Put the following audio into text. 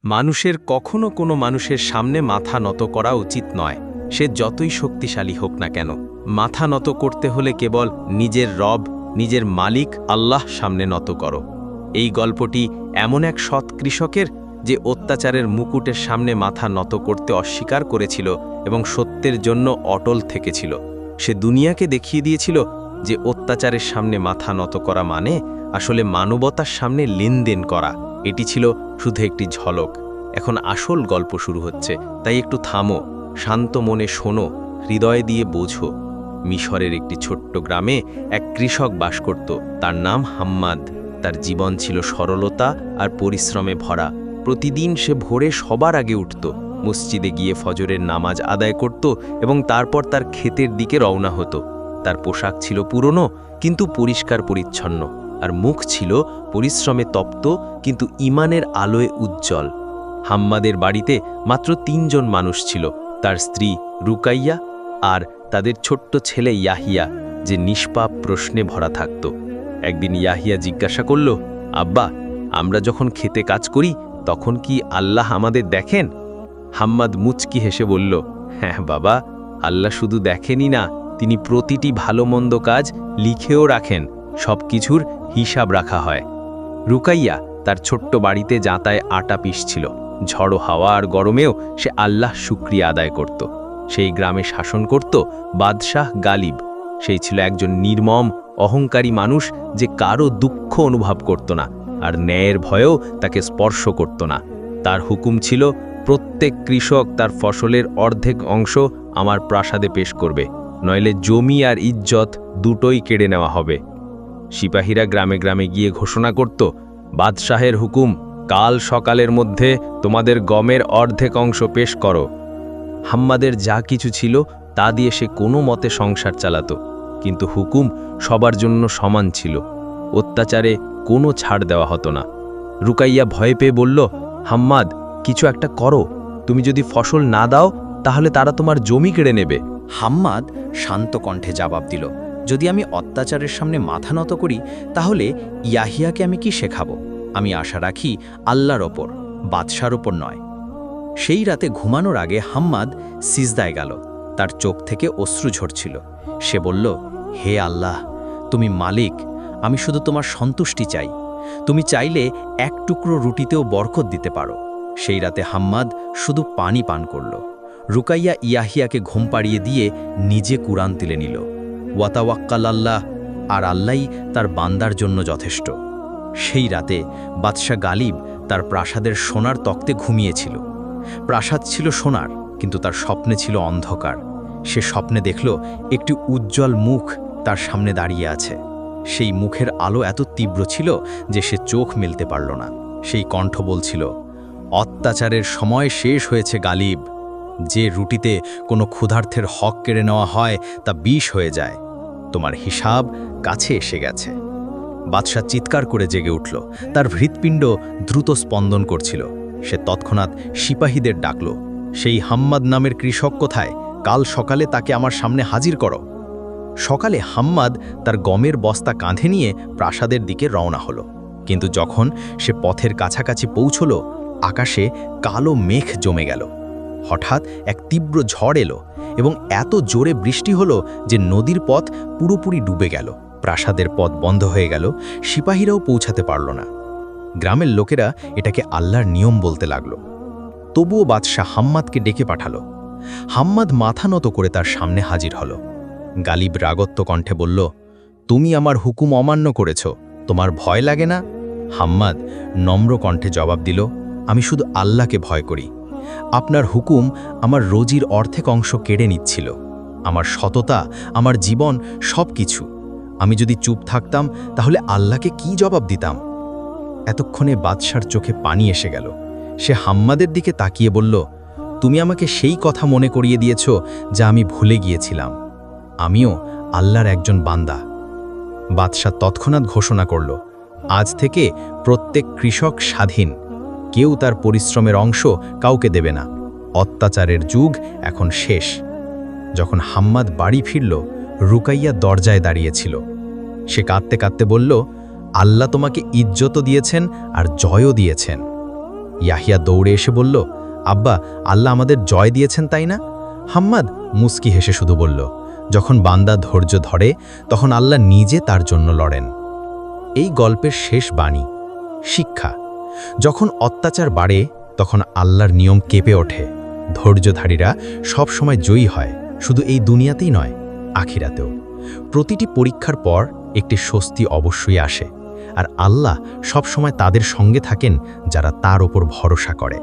মানুষের কখনো কোনো মানুষের সামনে মাথা নত করা উচিত নয়, সে যতই শক্তিশালী হোক না কেন। মাথা নত করতে হলে কেবল নিজের রব, নিজের মালিক আল্লাহ সামনে নত করো। এই গল্পটি এমন এক সৎ কৃষকের, যে অত্যাচারের মুকুটের সামনে মাথা নত করতে অস্বীকার করেছিল এবং সত্যের জন্য অটল থেকেছিল। সে দুনিয়াকে দেখিয়ে দিয়েছিল যে অত্যাচারের সামনে মাথা নত করা মানে আসলে মানবতার সামনে লেনদেন করা। এটি ছিল শুধু একটি ঝলক। এখন আসল গল্প শুরু হচ্ছে, তাই একটু থামো, শান্ত মনে শোনো, হৃদয় দিয়ে বোঝো। মিশরের একটি ছোট্ট গ্রামে এক কৃষক বাস করত। তার নাম হাম্মাদ। তার জীবন ছিল সরলতা আর পরিশ্রমে ভরা। প্রতিদিন সে ভোরে সবার আগে উঠত, মসজিদে গিয়ে ফজরের নামাজ আদায় করত এবং তারপর তার ক্ষেতের দিকে রওনা হতো। তার পোশাক ছিল পুরনো কিন্তু পরিষ্কার পরিচ্ছন্ন, আর মুখ ছিল পরিশ্রমে তপ্ত কিন্তু ঈমানের আলোয় উজ্জ্বল। হাম্মাদের বাড়িতে মাত্র ৩ জন মানুষ ছিল, তার স্ত্রী রুকাইয়া আর তাদের ছোট্ট ছেলে ইয়াহিয়া, যে নিষ্পাপ প্রশ্নে ভরা থাকত। একদিন ইয়াহিয়া জিজ্ঞাসা করল, আব্বা, আমরা যখন খেতে কাজ করি তখন কি আল্লাহ আমাদের দেখেন? হাম্মাদ মুচকি হেসে বলল, হ্যাঁ বাবা, আল্লাহ শুধু দেখেনই না, তিনি প্রতিটি ভালো মন্দ কাজ লিখেও রাখেন। সব কিছুর হিসাব রাখা হয়। রুকাইয়া তার ছোট্ট বাড়িতে যাতায় আটা পিষছিল। ঝড়ো হাওয়া আর গরমেও সে আল্লাহ শুকরিয়া আদায় করত। সেই গ্রামে শাসন করত বাদশাহ গালিব। সেই ছিল একজন নির্মম, অহংকারী মানুষ, যে কারো দুঃখ অনুভব করত না আর ন্যায়ের ভয়েও তাকে স্পর্শ করত না। তার হুকুম ছিল, প্রত্যেক কৃষক তার ফসলের অর্ধেক অংশ আমার প্রাসাদে পেশ করবে, নইলে জমি আর ইজ্জত দুটোই কেড়ে নেওয়া হবে। সিপাহীরা গ্রামে গ্রামে গিয়ে ঘোষণা করত, বাদশাহের হুকুম, কাল সকালের মধ্যে তোমাদের গমের অর্ধেক অংশ পেশ করো। হাম্মাদের যা কিছু ছিল তা দিয়ে সে কোনো মতে সংসার চালাত, কিন্তু হুকুম সবার জন্য সমান ছিল। অত্যাচারে কোনো ছাড় দেওয়া হতো না। রুকাইয়া ভয় পেয়ে বলল, হাম্মাদ, কিছু একটা করো, তুমি যদি ফসল না দাও তাহলে তারা তোমার জমি কেড়ে নেবে। হাম্মাদ শান্ত কণ্ঠে জবাব দিল, যদি আমি অত্যাচারের সামনে মাথা নত করি তাহলে ইয়াহিয়াকে আমি কি শেখাবো? আমি আশা রাখি আল্লাহর ওপর, বাদশার ওপর নয়। সেই রাতে ঘুমানোর আগে হাম্মাদ সিজদায় গেল। তার চোখ থেকে অশ্রু ঝরছিল। সে বলল, হে আল্লাহ, তুমি মালিক, আমি শুধু তোমার সন্তুষ্টি চাই। তুমি চাইলে এক টুকরো রুটিতেও বরকত দিতে পারো। সেই রাতে হাম্মাদ শুধু পানি পান করল। রুকাইয়া ইয়াহিয়াকে ঘুম পাড়িয়ে দিয়ে নিজে কুরআন তুলে নিল। ওয়াতাওয়াক্কাল আল্লাহ, আর আল্লাহই তার বান্দার জন্য যথেষ্ট। সেই রাতে বাদশাহ গালিব তার প্রাসাদের সোনার তক্তে ঘুমিয়েছিল। প্রাসাদ ছিল সোনার, কিন্তু তার স্বপ্নে ছিল অন্ধকার। সে স্বপ্নে দেখল একটি উজ্জ্বল মুখ তার সামনে দাঁড়িয়ে আছে। সেই মুখের আলো এত তীব্র ছিল যে সে চোখ মেলতে পারল না। সেই কণ্ঠ বলছিল, অত্যাচারের সময় শেষ হয়েছে গালিব। যে রুটিতে কোনো ক্ষুধার্থের হক কেড়ে নেওয়া হয় তা বিষ হয়ে যায়। তোমার হিসাব কাছে এসে গেছে। বাদশাহ চিৎকার করে জেগে উঠল। তার হৃৎপিণ্ড দ্রুত স্পন্দন করছিল। সে তৎক্ষণাৎ সিপাহীদের ডাকল, সেই হাম্মাদ নামের কৃষক কোথায়? কাল সকালে তাকে আমার সামনে হাজির করো। সকালে হাম্মাদ তার গমের বস্তা কাঁধে নিয়ে প্রাসাদের দিকে রওনা হলো। কিন্তু যখন সে পথের কাছাকাছি পৌঁছল, আকাশে কালো মেঘ জমে গেল। হঠাৎ এক তীব্র ঝড় এলো এবং এত জোরে বৃষ্টি হলো যে নদীর পথ পুরোপুরি ডুবে গেল। প্রাসাদের পথ বন্ধ হয়ে গেল। সিপাহীরাও পৌঁছাতে পারল না। গ্রামের লোকেরা এটাকে আল্লাহর নিয়ম বলতে লাগল। তবুও বাদশাহ হাম্মাদকে ডেকে পাঠালো। হাম্মাদ মাথা নত করে তার সামনে হাজির হল। গালিব রাগত্ব কণ্ঠে বলল, তুমি আমার হুকুম অমান্য করেছ, তোমার ভয় লাগে না? হাম্মাদ নম্র কণ্ঠে জবাব দিল, আমি শুধু আল্লাহকে ভয় করি। আপনার হুকুম আমার রোজির অর্ধেক অংশ কেড়ে নিচ্ছিল, আমার সততা, আমার জীবন, সব কিছু। আমি যদি চুপ থাকতাম তাহলে আল্লাহকে কি জবাব দিতাম? এতক্ষণে বাদশার চোখে পানি এসে গেল। সে হাম্মাদের দিকে তাকিয়ে বলল, তুমি আমাকে সেই কথা মনে করিয়ে দিয়েছ যা আমি ভুলে গিয়েছিলাম। আমিও আল্লাহর একজন বান্দা। বাদশা তৎক্ষণাৎ ঘোষণা করল, আজ থেকে প্রত্যেক কৃষক স্বাধীন। কেউ তার পরিশ্রমের অংশ কাউকে দেবে না। অত্যাচারের যুগ এখন শেষ। যখন হাম্মাদ বাড়ি ফিরল, রুকাইয়া দরজায় দাঁড়িয়েছিল। সে কাঁদতে কাঁদতে বলল, আল্লাহ তোমাকে ইজ্জতও দিয়েছেন আর জয়ও দিয়েছেন। ইয়াহিয়া দৌড়ে এসে বলল, আব্বা, আল্লাহ আমাদের জয় দিয়েছেন তাই না? হাম্মাদ মুস্কি হেসে শুধু বলল, যখন বান্দা ধৈর্য ধরে তখন আল্লাহ নিজে তার জন্য লড়েন। এই গল্পের শেষ বাণী, শিক্ষা। যখন অত্যাচার বাড়ে তখন আল্লাহর নিয়ম কেঁপে ওঠে। ধৈর্যধারীরা সব সময় জয়ী হয়, শুধু এই দুনিয়াতেই নয়, আখিরাতেও। প্রতিটি পরীক্ষার পর একটি স্বস্তি অবশ্যই আসে, আর আল্লাহ সব সময় তাদের সঙ্গে থাকেন যারা তার ওপর ভরসা করে।